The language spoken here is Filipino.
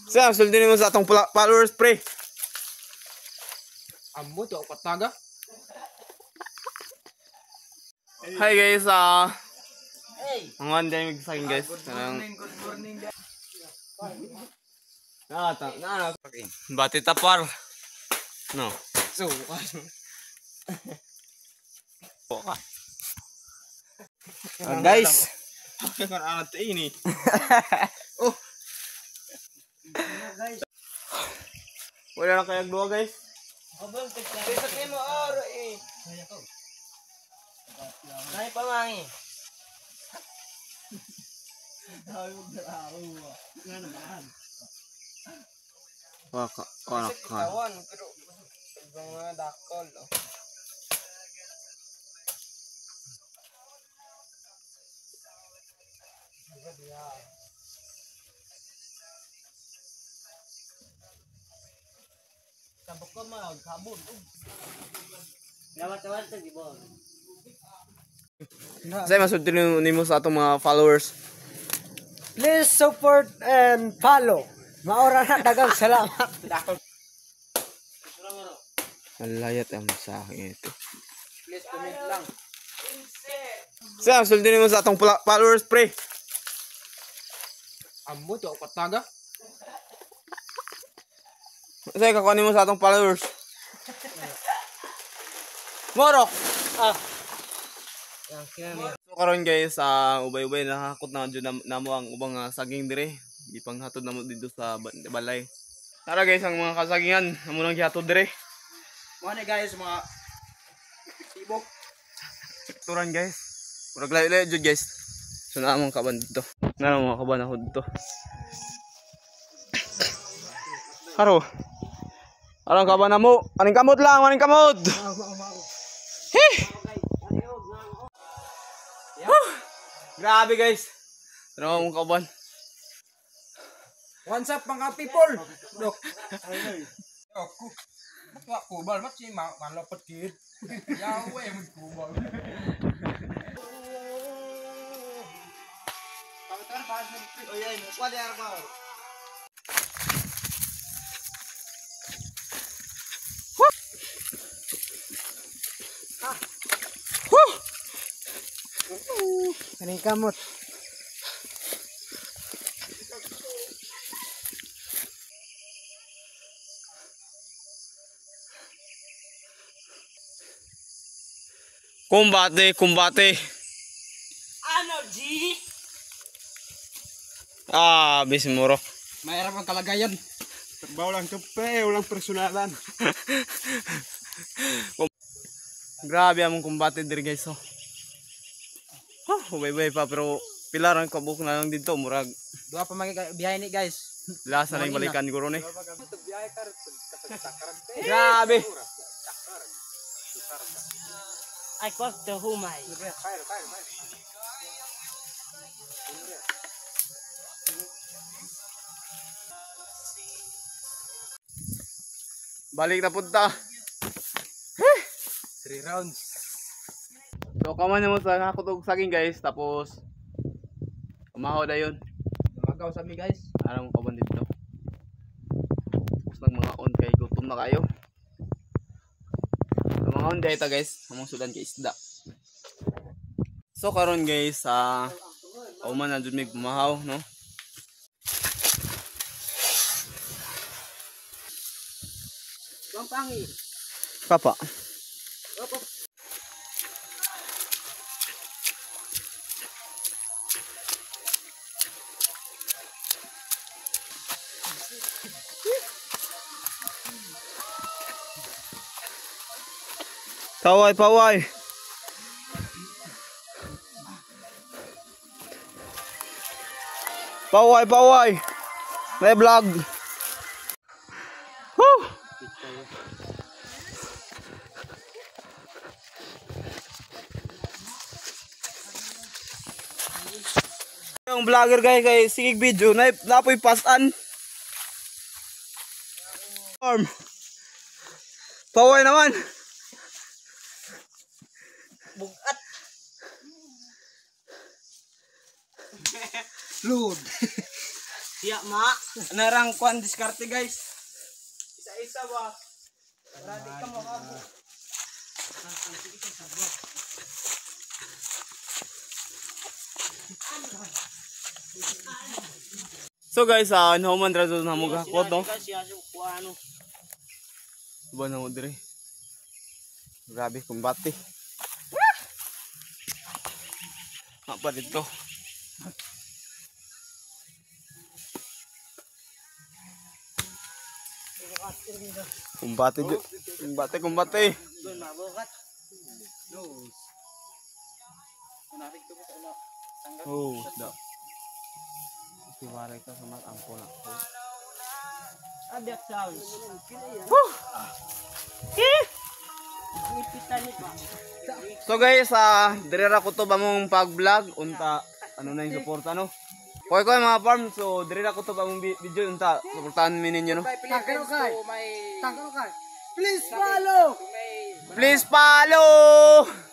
Sa sundin mo sa atong followers pre. Ambo to pataga. Hi guys, Hey. ang ganda yung sa akin guys. Good morning. Bati tapar. No. So, Guys. kan alat ini. Oh. Wala na kayang dua guys. Abang kita mo oro eh. Nay pamangi. Waka. Kawan pero mga dakol. Sabok ko magkabon. Gawat-gawat di ba? Say masundin mo sa atong mga followers. Please support and follow. Maura na dagang salamat. Malayat ang sa akin ito. Please comment lang. Say sundin mo sa atong followers pre. Ambo to pataga. Say kakunin mo sa atong followers. Morok. Yang kinami. So karon guys, ubay-ubay nakakot na jud namo ang ubang saging dire. Gipanghatod namo dito sa balay. Tara guys, ang mga kasagingan amo nang gihatod dire. Mo ni guys mga tibok. Turan guys. Murag layo-layo jud guys. So na among kaban dito. Na mga kaban ako dito. Haro. Arang kaban namo. Aning kamot lang, aning kamot. Grabe guys. Tara mong kaban. What's up mga people? Dok. Aku kubal mat si malapet kid. Yawe mun kubal. Pametar bahas ni. Oh iya, kuat ya Arma. Kaning kamot. Kumbate. Ano G? Bismurok. Mayroon pang kalagayan. Terbaw lang kape, walang personalan. Grabe among kumbate dire guys. Oh. Ubay-ubay pa pero pilaran ko buk na lang dito murag Dua pa biyahe ni guys. lasa na yung balikan guro ni. Grabe. I got the humay. Balik na punta. 3 rounds. So kaman mo sa nakakutog saging guys tapos umahaw na yun. Magaw sa mi guys. Ano mo kaban dito. Tapos nag mga on kay gutom na kayo. So mga on dito guys, among sudan kay isda. So karon guys, uman na jud mig bumahaw no. Pangpangi. Papa. Paway. Paway. May vlog. Woo! Yung vlogger guys kay sigig video napoy pasan. Paway naman. Bugat. Load. Siya ma. Narang kwan diskarte guys. Isa-isa ba? Grabe ka mo ka. So guys, nahuman ra na mo gahakot no. Siya ano. Ba na mo dire. Grabe kumbate. Apa dito? Kumbate jo. Kumbate. Doon mabukat. Oh, da. Siwaray ka sa mag-angko na. Abyak sounds. Ipitan ni pa. So guys, dire ra ko to ba mong pag-vlog unta ano na yung support ano. Koy mga farm, so dire ra ko to ba mong video unta suportahan mi ninyo no. Tangkano kay. Please follow. Please follow.